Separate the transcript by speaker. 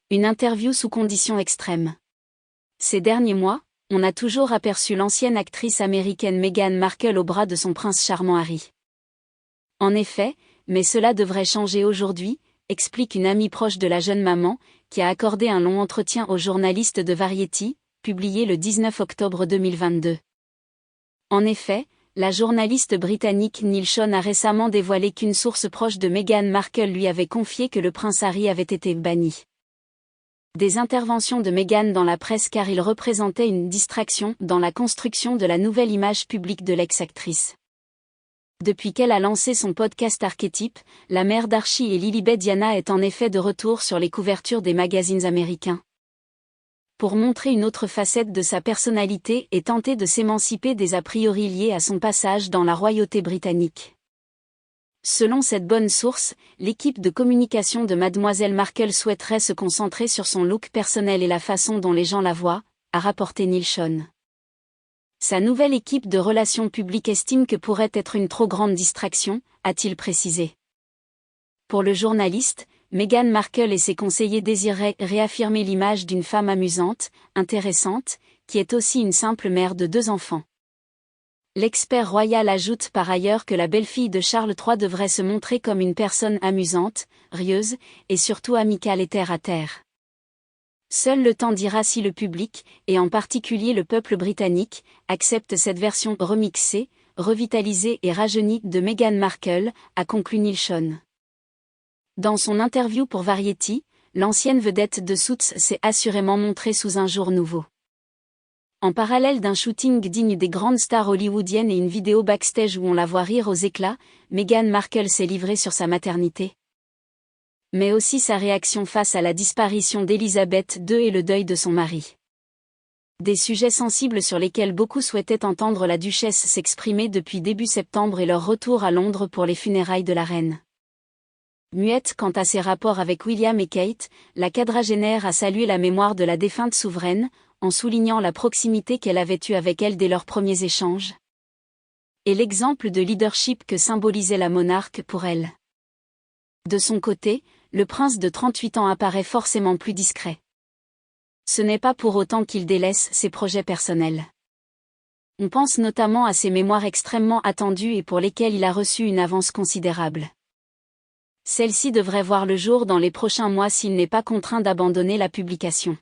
Speaker 1: Une interview sous conditions extrêmes. Ces derniers mois, on a toujours aperçu l'ancienne actrice américaine Meghan Markle au bras de son prince charmant Harry. En effet, mais cela devrait changer aujourd'hui, explique une amie proche de la jeune maman, qui a accordé un long entretien au journaliste de Variety, publié le 19 octobre 2022. En effet, la journaliste britannique Neil Schon a récemment dévoilé qu'une source proche de Meghan Markle lui avait confié que le prince Harry avait été banni des interventions de Meghan dans la presse car il représentait une distraction dans la construction de la nouvelle image publique de l'ex-actrice. Depuis qu'elle a lancé son podcast Archetype, la mère d'Archie et Lilibet Diana est en effet de retour sur les couvertures des magazines américains. Pour montrer une autre facette de sa personnalité et tenter de s'émanciper des a priori liés à son passage dans la royauté britannique. Selon cette bonne source, l'équipe de communication de Mademoiselle Markle souhaiterait se concentrer sur son look personnel et la façon dont les gens la voient, a rapporté Neil Schon. Sa nouvelle équipe de relations publiques estime que pourrait être une trop grande distraction, a-t-il précisé. Pour le journaliste, Meghan Markle et ses conseillers désiraient réaffirmer l'image d'une femme amusante, intéressante, qui est aussi une simple mère de 2 enfants. L'expert royal ajoute par ailleurs que la belle-fille de Charles III devrait se montrer comme une personne amusante, rieuse, et surtout amicale et terre-à-terre. Seul le temps dira si le public, et en particulier le peuple britannique, accepte cette version remixée, revitalisée et rajeunie de Meghan Markle, a conclu Neil Schon. Dans son interview pour Variety, l'ancienne vedette de Suits s'est assurément montrée sous un jour nouveau. En parallèle d'un shooting digne des grandes stars hollywoodiennes et une vidéo backstage où on la voit rire aux éclats, Meghan Markle s'est livrée sur sa maternité. Mais aussi sa réaction face à la disparition d'Elisabeth II et le deuil de son mari. Des sujets sensibles sur lesquels beaucoup souhaitaient entendre la duchesse s'exprimer depuis début septembre et leur retour à Londres pour les funérailles de la reine. Muette quant à ses rapports avec William et Kate, la quadragénaire a salué la mémoire de la défunte souveraine, en soulignant la proximité qu'elle avait eue avec elle dès leurs premiers échanges. Et l'exemple de leadership que symbolisait la monarque pour elle. De son côté, le prince de 38 ans apparaît forcément plus discret. Ce n'est pas pour autant qu'il délaisse ses projets personnels. On pense notamment à ses mémoires extrêmement attendues et pour lesquelles il a reçu une avance considérable. Celle-ci devrait voir le jour dans les prochains mois s'il n'est pas contraint d'abandonner la publication.